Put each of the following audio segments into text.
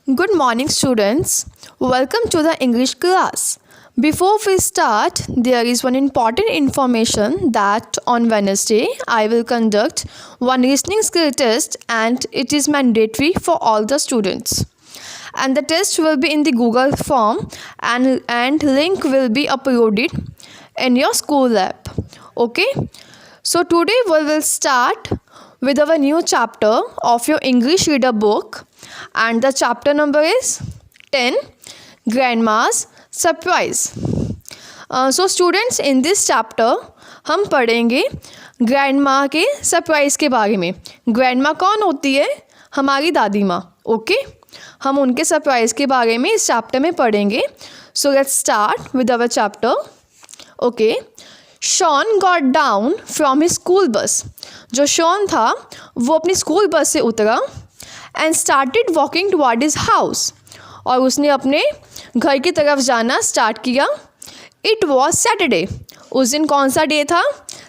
Good morning, students. Welcome to the English class. Before we start, there is one important information that on Wednesday I will conduct one listening skill test and it is mandatory for all the students. And the test will be in the Google form and link will be uploaded in your school app. Okay? So today we will start with our new chapter of your English reader book. And the chapter number is 10, Grandma's Surprise. So students, in this chapter हम पढ़ेंगे grandma के surprise के बारे में. Grandma कौन होती है? हमारी दादी माँ. ओके, हम उनके सरप्राइज़ के बारे में इस चैप्टर में पढ़ेंगे. So let's start with our chapter. Okay, Shaun got down from his school bus. जो शॉन था वो अपनी स्कूल बस से उतरा and started walking toward his house. और उसने अपने घर की तरफ जाना स्टार्ट किया. It was Saturday. उस दिन कौन सा डे था?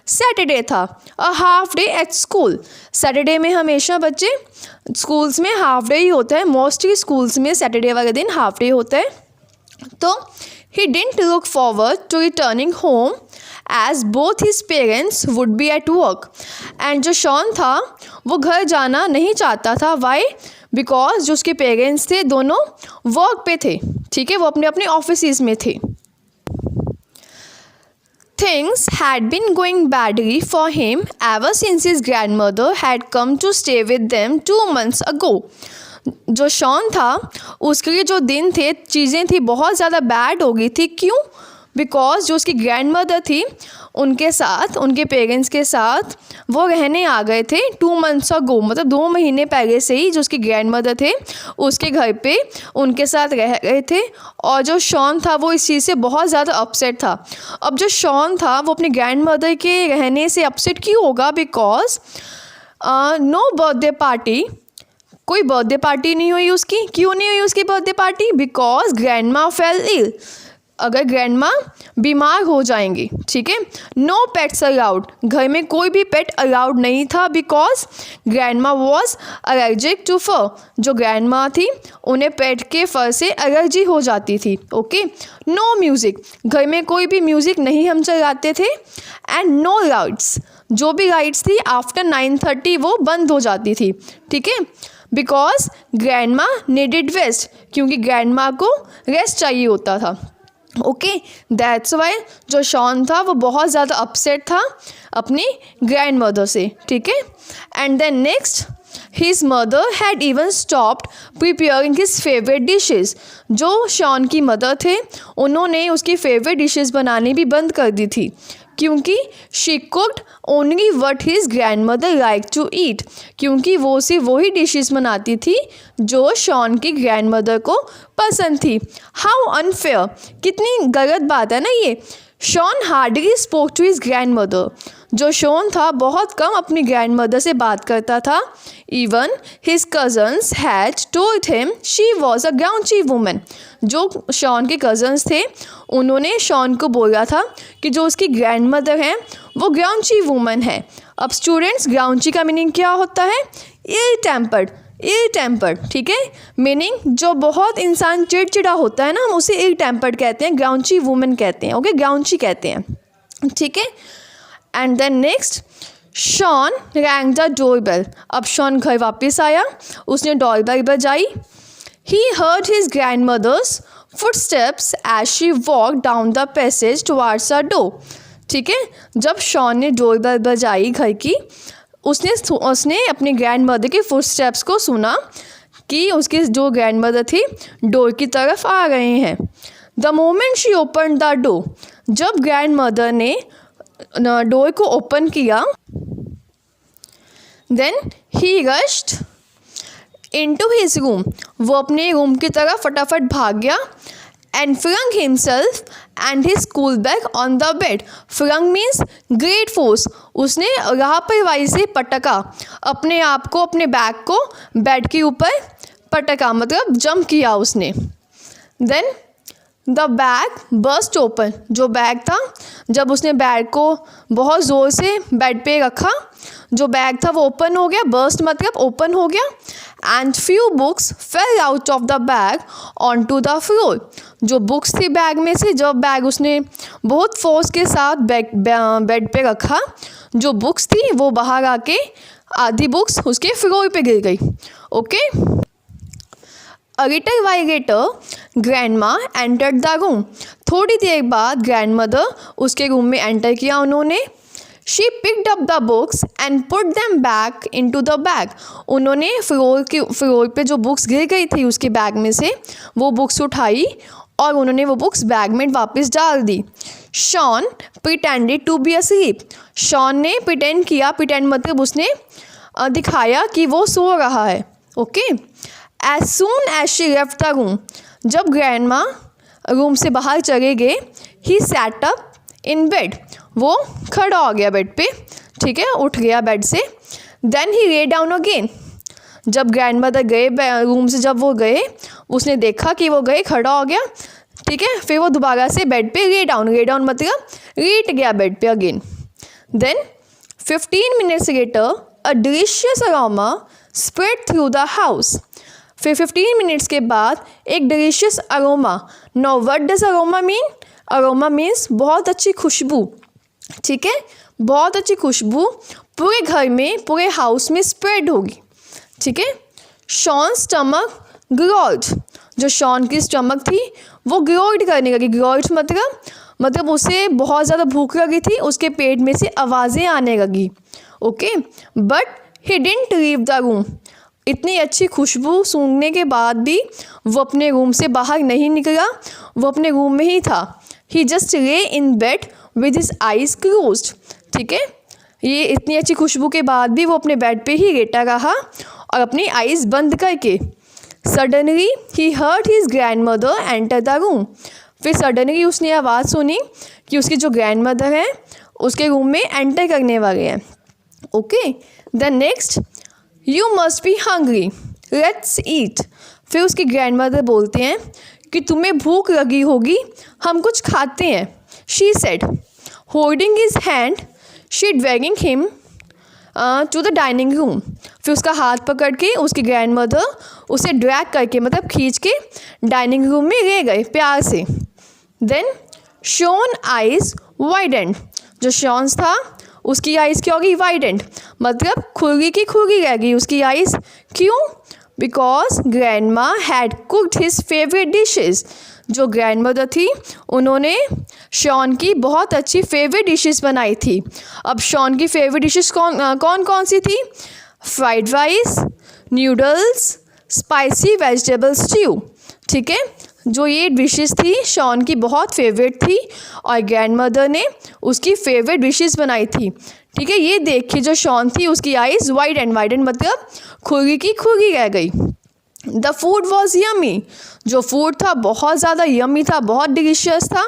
सैटरडे था. A half day at school. Saturday में हमेशा बच्चे स्कूल्स में हाफ डे ही होता है. मोस्टली स्कूल्स में सैटरडे वाले दिन हाफ डे होता है. तो he didn't look forward to returning home as both his parents would be at work. And जो शॉन था वो घर जाना नहीं चाहता था. वाई? बिकॉज जो उसके पेरेंट्स थे दोनों वर्क पे थे. ठीक है, वो अपने अपने ऑफिस में थे. Things had been going badly for him ever since his grandmother had come to stay with them 2 months ago. जो शॉन था उसके लिए जो दिन थे, चीज़ें थी बहुत ज़्यादा बैड हो गई थी. क्यों? बिकॉज जो उसकी ग्रैंड मदर थी उनके साथ, उनके पेरेंट्स के साथ वो रहने आ गए थे 2 months ago. मतलब 2 महीने पहले से ही जो उसकी ग्रैंड मदर थे उसके घर पे उनके साथ रह गए थे. और जो शॉन था वो इस चीज़ से बहुत ज़्यादा अपसेट था. अब जो शॉन था वो अपनी ग्रैंड मदर के रहने से अपसेट क्यों होगा? Because no birthday party. कोई बर्थडे पार्टी नहीं हुई उसकी. क्यों नहीं हुई उसकी birthday party? Because grandma fell ill. अगर ग्रैंडमा बीमार हो जाएंगी. ठीक है. No pets allowed. घर में कोई भी पेट अलाउड नहीं था because grandma was allergic to fur. जो ग्रैंडमा थी उन्हें पेट के फर से एलर्जी हो जाती थी. ओके. No music. घर में कोई भी म्यूज़िक नहीं हम चलाते थे. And no lights. जो भी लाइट्स थी आफ्टर 9:30 वो बंद हो जाती थी. ठीक है. Because grandma needed rest. क्योंकि ग्रैंडमा को रेस्ट चाहिए होता था. ओके, दैट्स वाई जो शॉन था वो बहुत ज़्यादा अपसेट था अपनी ग्रैंड मदर से. ठीक है. And then next, his mother had even stopped preparing his favourite dishes. जो शॉन की मदर थे उन्होंने उसकी फेवरेट डिशेज़ बनानी भी बंद कर दी थी. क्योंकि she cooked only what his grandmother like to eat. क्योंकि वो सिर्फ वही डिशेज़ बनाती थी जो शॉन की ग्रैंड मदर को पसंद थी. How unfair. कितनी गलत बात है ना ये. Shaun hardly spoke to his grandmother. जो शॉन था बहुत कम अपनी ग्रैंड मदर से बात करता था. Even his cousins had told him she was a grouchy woman. जो शॉन के कज़न्स थे उन्होंने शॉन को बोला था कि जो उसकी ग्रैंड मदर हैं वो ग्राउंची वुमन है. अब स्टूडेंट्स, ग्राउंची का मीनिंग क्या होता है? इल टेम्पर्ड. इल टेम्पर्ड. ठीक है. मीनिंग जो बहुत इंसान चिड़चिड़ा होता है ना, हम उसे इल टेम्पर्ड कहते हैं. ग्राउंची वुमन कहते हैं. ओके, ग्राउंची कहते हैं. ठीक है. And then next, Shaun rang the doorbell. अब शॉन घर वापस आया, उसने डोरबेल बजाई. He heard his grandmother's footsteps as she walk down the passage towards a door. ठीक है. जब शॉन ने डोरबेल बजाई घर की, उसने अपनी ग्रैंड मदर के फुटस्टेप्स को सुना कि उसकी जो ग्रैंड मदर थी डोर की तरफ आ रहे हैं. The moment she open the door. जब ग्रैंड मदर ने डोर को ओपन किया, then he rushed into his room. वो अपने रूम की तरफ फटाफट भाग गया. And flung himself and his school bag on the bed. Flung means great force. उसने लापरवाही से पटका अपने आप को, अपने बैग को बेड के ऊपर पटका, मतलब जंप किया उसने. Then the bag burst open. जो बैग था, जब उसने बैग को बहुत ज़ोर से बेड पे रखा जो बैग था वो ओपन हो गया, बर्स्ट मतलब ओपन हो गया। And few books fell out of the bag on to the floor. जो बुक्स थी बैग में से, जब बैग उसने बहुत फोर्स के साथ बेड पे रखा, जो बुक्स थी वो बाहर आके आधी बुक्स उसके फ्लोर पे गिर गई। Okay, A little while later, grandma entered the room. थोड़ी देर बाद grandmother उसके रूम में एंटर किया उन्होंने। She picked up the books and put them back into the bag. उन्होंने फ्लोर पे जो बुक्स गिर गई थी उसके बैग में से वो बुक्स उठाई और उन्होंने वो बुक्स बैग में वापस डाल दी। Sean pretended to be asleep. Sean ने pretend किया, pretend मतलब उसने दिखाया कि वो सो रहा है। Okay, As soon as she left the room, जब grandma रूम से बाहर चले गए, he sat up in bed. वो खड़ा हो गया बेड पे, ठीक है, उठ गया बेड से। Then he lay down again. जब grandmother गए रूम से, जब वो गए, उसने देखा कि वो गए, खड़ा हो गया, ठीक है, फिर वो दोबारा से बेड पे lay down मतलब लेट गया बेड पे again. Then 15 minutes later, a delicious aroma spread through the house. फिर 15 मिनट्स के बाद एक delicious aroma. Know what does aroma mean? Aroma means बहुत अच्छी खुशबू, ठीक है, बहुत अच्छी खुशबू पूरे घर में, पूरे हाउस में स्प्रेड होगी, ठीक है। शॉन स्टमक ग्रोल्ड, जो शॉन की स्टमक थी वो ग्रोल्ड करने लगी। ग्रोल्ड मतलब उसे बहुत ज़्यादा भूख लगी थी, उसके पेट में से आवाज़ें आने लगी। Okay, but he didn't leave the room. इतनी अच्छी खुशबू सूंघने के बाद भी वो अपने रूम से बाहर नहीं निकला, वो अपने रूम में ही था। He just lay in bed with his eyes closed, ठीक है, ये इतनी अच्छी खुशबू के बाद भी वो अपने बेड पे ही लेटा रहा और अपनी आइज़ बंद करके। Suddenly he heard his grandmother enter the room. फिर सडनली उसने आवाज़ सुनी कि उसकी जो ग्रैंडमदर है उसके रूम में एंटर करने वाले हैं। Okay, the next, you must be hungry, let's eat. फिर उसकी ग्रैंडमदर बोलते हैं कि तुम्हें भूख लगी होगी, हम कुछ खाते हैं। She said, holding his hand, she dragging him to the dining room. फिर उसका हाथ पकड़ के उसकी ग्रैंडमदर उसे ड्रैग करके मतलब खींच के डाइनिंग रूम में ले गए प्यार से। देन शॉन आइज वाइडेंड, जो शॉन्स था उसकी आइज़ क्या होगी? वाइडेंड, मतलब खुली की खुली रह गई उसकी आइज़। क्यों? Because grandma had cooked his favourite dishes. जो ग्रैंडमदर थी उन्होंने शॉन की बहुत अच्छी फेवरेट डिशेस बनाई थी। अब शॉन की फेवरेट डिशेस कौन कौन सी थी? Fried rice, noodles, spicy vegetable stew, ठीक है, जो ये डिशेस थी शॉन की बहुत फेवरेट थी और ग्रैंडमदर ने उसकी फेवरेट डिशेस बनाई थी, ठीक है। ये देख के जो शॉन थी उसकी आइज़ वाइडेंड मतलब खुली की खुली रह गई। द फूड वॉज यमी, जो फूड था बहुत ज़्यादा यमी था, बहुत डिलीशियस था।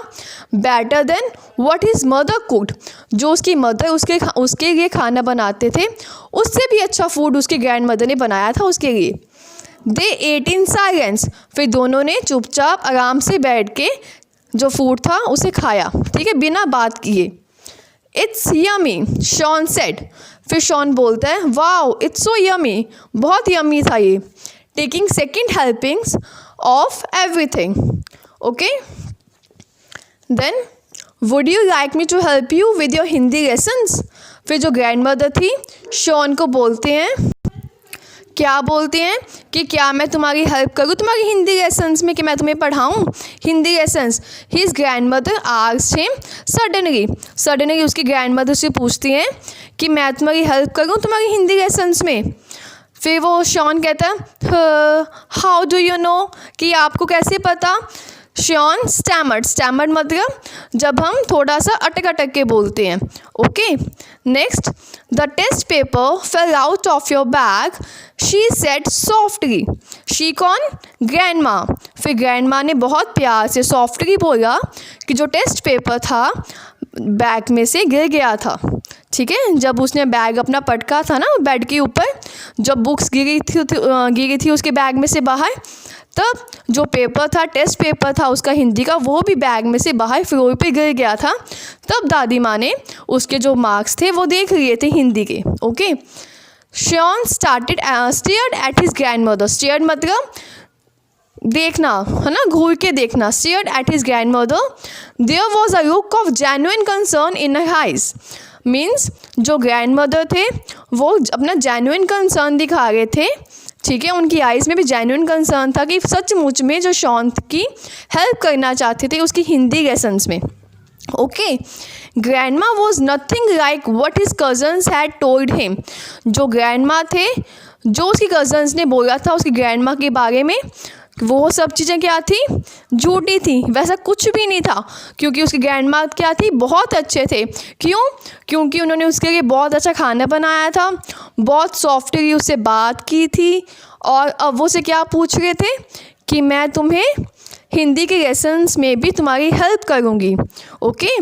Better than what his mother cooked, जो उसकी मदर उसके लिए खाना बनाते थे उससे भी अच्छा फूड उसकी ग्रैंडमदर ने बनाया था उसके लिए। दे एट इन साइलेंस, फिर दोनों ने चुपचाप आराम से बैठ के जो फूड था उसे खाया, ठीक है, बिना बात किए। इट्स यमी, शॉन सेड, फिर शॉन बोलता है वाओ इट्स सो यमी, बहुत यमी था ये। Taking second helpings of everything. Okay, then would you like me to help you with your Hindi lessons. फिर जो ग्रैंडमदर थी शॉन को बोलते हैं, क्या बोलते हैं कि क्या मैं तुम्हारी हेल्प करूँ तुम्हारी हिंदी लेसन्स में, कि मैं तुम्हें पढ़ाऊँ Hindi lessons. His grandmother asked him suddenly उसकी ग्रैंडमदर से पूछती हैं कि मैं तुम्हारी हेल्प करूँ तुम्हारी हिंदी लेसन्स में। फिर वो शॉन कहता है हाउ डू यू नो, कि आपको कैसे पता। शॉन स्टैमर्ड मतलब जब हम थोड़ा सा अटक के बोलते हैं। Okay, next, the test paper fell out of your bag, she said softly. She कौन? ग्रैंडमा। फिर ग्रैंडमा ने बहुत प्यार से सॉफ्टली बोला कि जो टेस्ट पेपर था बैग में से गिर गया था, ठीक है, जब उसने बैग अपना पटका था ना बेड के ऊपर, जब बुक्स गिरी थी उसके बैग में से बाहर, तब जो पेपर था, टेस्ट पेपर था उसका हिंदी का, वो भी बैग में से बाहर फ्लोर पे गिर गया था। तब दादी माँ ने उसके जो मार्क्स थे वो देख लिए थे हिंदी के। Okay, Shaun stared at his grandmother. Stared मतलब देखना, है ना, घूर के देखना। Stared at his grandmother, there was a look of genuine concern in her eyes. Means जो ग्रैंडमदर थे वो अपना जेन्युइन कंसर्न दिखा रहे थे, ठीक है, उनकी आइज़ में भी जेन्युइन कंसर्न था कि सचमुच में जो शॉन की हेल्प करना चाहते थे उसकी हिंदी लेसन्स में। Okay, grandma was nothing like what his cousins had told him. जो ग्रैंडमा थे, जो उसकी कजन्स ने बोला था उसकी ग्रैंडमा के बारे में, वो सब चीज़ें क्या थी, झूठी थी। वैसा कुछ भी नहीं था, क्योंकि उसकी ग्रैंडमा क्या थी, बहुत अच्छे थे। क्यों? क्योंकि उन्होंने उसके लिए बहुत अच्छा खाना बनाया था, बहुत सॉफ्टली उससे बात की थी, और अब वो से क्या पूछ रहे थे कि मैं तुम्हें हिंदी के लेसन्स में भी तुम्हारी हेल्प करूँगी। Okay,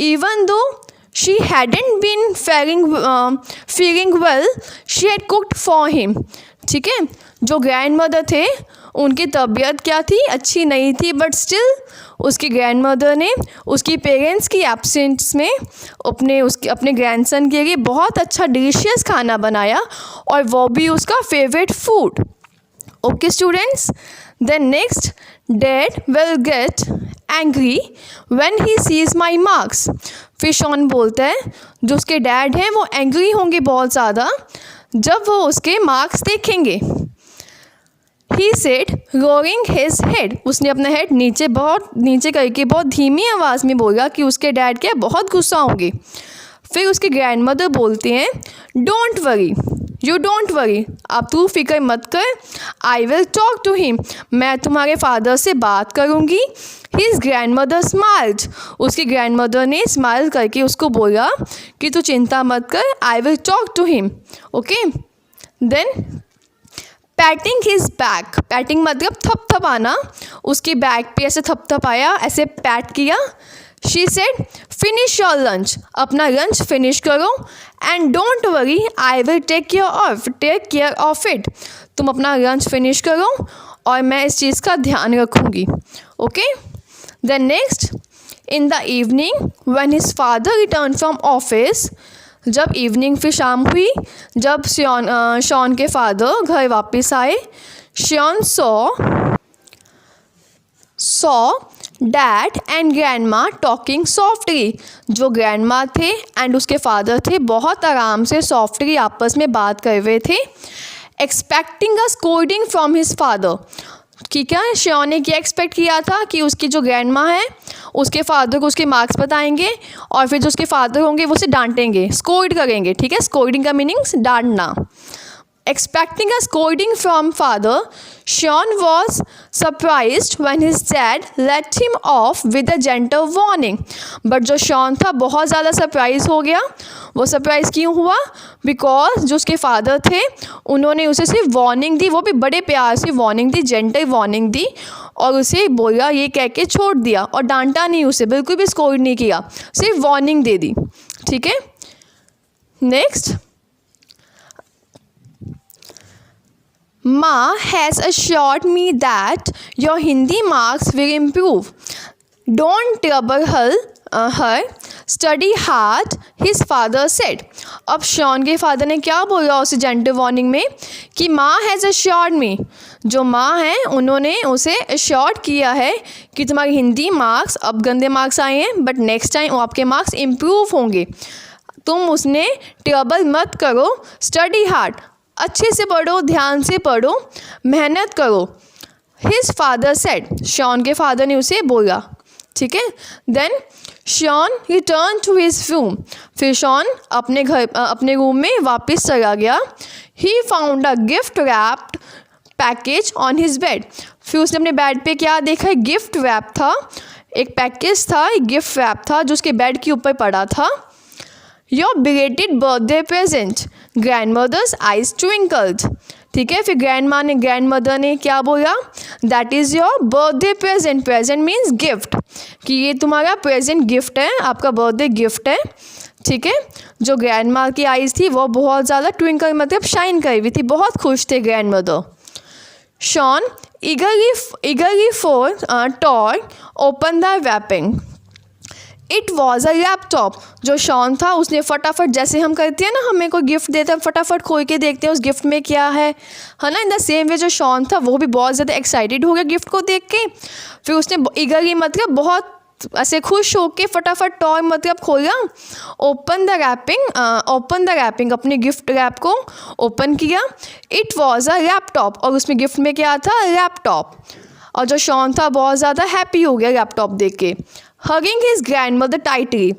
even though she hadn't been feeling well, she had cooked for him. ठीक है, जो ग्रैंड मदर थे उनकी तबीयत क्या थी, अच्छी नहीं थी, बट स्टिल उसकी ग्रैंड मदर ने उसकी पेरेंट्स की एब्सेंस में अपने ग्रैंडसन के लिए बहुत अच्छा डिलीशियस खाना बनाया, और वो भी उसका favourite food. Okay students, then next, dad will get angry when he sees my marks. फिर शॉन बोलता है जो उसके डैड हैं वो एंग्री होंगे बहुत ज़्यादा जब वो उसके मार्क्स देखेंगे। He said roaring his head, उसने अपना हेड बहुत नीचे करके बहुत धीमी आवाज़ में बोला कि उसके डैड क्या बहुत गुस्सा होंगे। फिर उसके ग्रैंड मदर बोलते हैं don't worry, you don't worry, अब तू फिक्र मत कर, I will talk to him, मैं तुम्हारे फादर से बात करूँगी। हिज ग्रैंड मदर स्माइल्ड, उसकी ग्रैंड मदर ने स्माइल करके उसको बोला कि तू चिंता मत कर, I will talk to him. Okay, then patting his back, patting मतलब थपथपाना, उसकी बैक पे ऐसे थपथपाया, ऐसे पैट किया। She said finish your lunch, अपना लंच फिनिश करो, and don't worry I will take care of it, तुम अपना लंच फिनिश करो और मैं इस चीज़ का ध्यान रखूँगी। Okay, then next, in the evening when his father return from office, जब इवनिंग फिर शाम हुई, जब शॉन के फादर घर वापस आए, Shaun saw dad and grandma talking softly, जो ग्रैंडमा थे एंड उसके फादर थे बहुत आराम से सॉफ्टली आपस में बात कर रहे थे। Expecting a scolding from his father, ठीक है, शॉन ने क्या एक्सपेक्ट किया था कि उसकी जो ग्रैंडमा है उसके फादर को उसके मार्क्स बताएंगे और फिर जो उसके फादर होंगे वो उसे डांटेंगे, स्कोल्ड करेंगे। ठीक है, स्कोल्डिंग का meanings डांटना। Expecting a scolding from father, Sean was surprised when his dad let him off with a gentle warning. But जो शॉन था बहुत ज़्यादा सरप्राइज हो गया। वो सरप्राइज क्यों हुआ? बिकॉज जो उसके फादर थे उन्होंने उसे सिर्फ वार्निंग दी, वो भी बड़े प्यार से वार्निंग दी, जेंटल वार्निंग दी, और उसे बोला ये कह के छोड़ दिया, और डांटा नहीं उसे, बिल्कुल भी स्कोल्ड नहीं किया, सिर्फ वार्निंग दे दी। ठीक है, next, Ma has assured me that your Hindi marks will improve. Don't trouble her. Study hard, his father said. अब शॉन के फादर ने क्या बोला उसे जेंटल वार्निंग में कि माँ हैज़ assured me, जो माँ हैं उन्होंने उसे assured किया है कि तुम्हारे हिंदी मार्क्स, अब गंदे मार्क्स आए हैं बट नेक्स्ट टाइम आपके मार्क्स इम्प्रूव होंगे, तुम उसने ट्रबल मत करो, स्टडी हार्ड, अच्छे से पढ़ो, ध्यान से पढ़ो, मेहनत करो। हिज फादर सेड, शॉन के फादर ने उसे बोला। ठीक है, then Shaun return to his room, फिर शॉन अपने रूम में वापस चला गया। He found a gift wrapped package on his bed, फिर उसने अपने बेड पे क्या देखा, गिफ्ट रैप था, एक पैकेज था, एक गिफ्ट रैप था जो उसके बेड के ऊपर पड़ा था। Your belated birthday present, grandmother's eyes twinkled. ठीक है, फिर ग्रैंड मदर ने क्या बोला, that is your birthday present, present means gift, कि ये तुम्हारा प्रेजेंट गिफ्ट है, आपका बर्थडे गिफ्ट है। ठीक है, जो ग्रैंड माँ की आइज़ थी वो बहुत ज़्यादा ट्विंकल मतलब शाइन कर रही थी, बहुत खुश थे grandmother. Shaun eagerly for toy opened the wrapping. It was a laptop. जो शॉन था उसने फटाफट, जैसे हम करते हैं ना, हमें कोई गिफ्ट देता है फटाफट खोल के देखते हैं उस गिफ्ट में क्या है ना. इन द सेम वे जो शॉन था वो भी बहुत ज़्यादा एक्साइटेड हो गया गिफ्ट को देख के. फिर उसने ईगरली मतलब बहुत ऐसे खुश होके फटाफट टॉय मतलब खोला. ओपन द रैपिंग अपने गिफ्ट रैप को ओपन किया. इट वॉज अ लैपटॉप, और उसमें गिफ्ट में क्या था, लैपटॉप. और जो शॉन था बहुत ज़्यादा हैप्पी हो गया लैपटॉप देख के. हगिंग हिज ग्रैंडमदर टाइटली,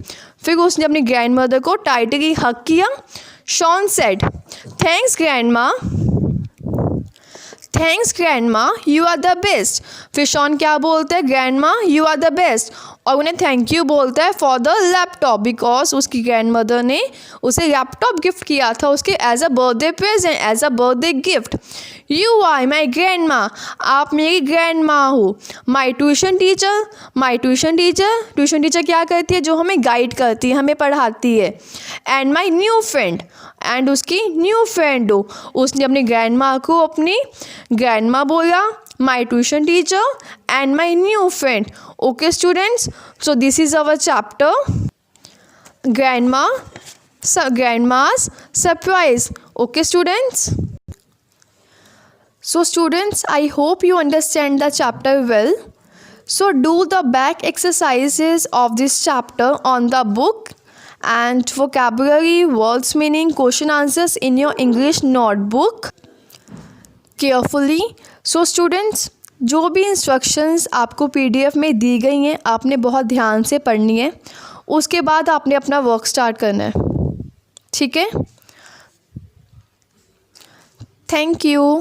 फिर उसने अपनी ग्रैंडमदर को टाइटली हग किया. Shaun said, thanks grandma, you are the best. फिर शॉन क्या बोलता है, grandma you are the best, और उन्हें थैंक यू बोलता है फॉर द लैपटॉप, बिकॉज उसकी ग्रैंडमदर ने उसे लैपटॉप गिफ्ट किया था उसके as a birthday present, as a birthday gift. You are my grandma, आप मेरी ग्रैंडमा हो. माई ट्यूशन टीचर क्या करती है, जो हमें गाइड करती है, हमें पढ़ाती है. And my new friend, and उसकी न्यू फ्रेंड हो. उसने अपनी ग्रैंडमा को अपनी ग्रैंडमा बोला, माई tuition teacher and my new friend. Okay students, so this is our chapter grandma's surprise. Okay students, so students, I hope you understand the chapter well. So do the back exercises of this chapter on the book and vocabulary, words meaning, question answers in your English notebook carefully. So students, जो भी instructions आपको PDF में दी गई हैं आपने बहुत ध्यान से पढ़नी है. उसके बाद आपने अपना वर्क स्टार्ट करना है. ठीक है, थैंक यू.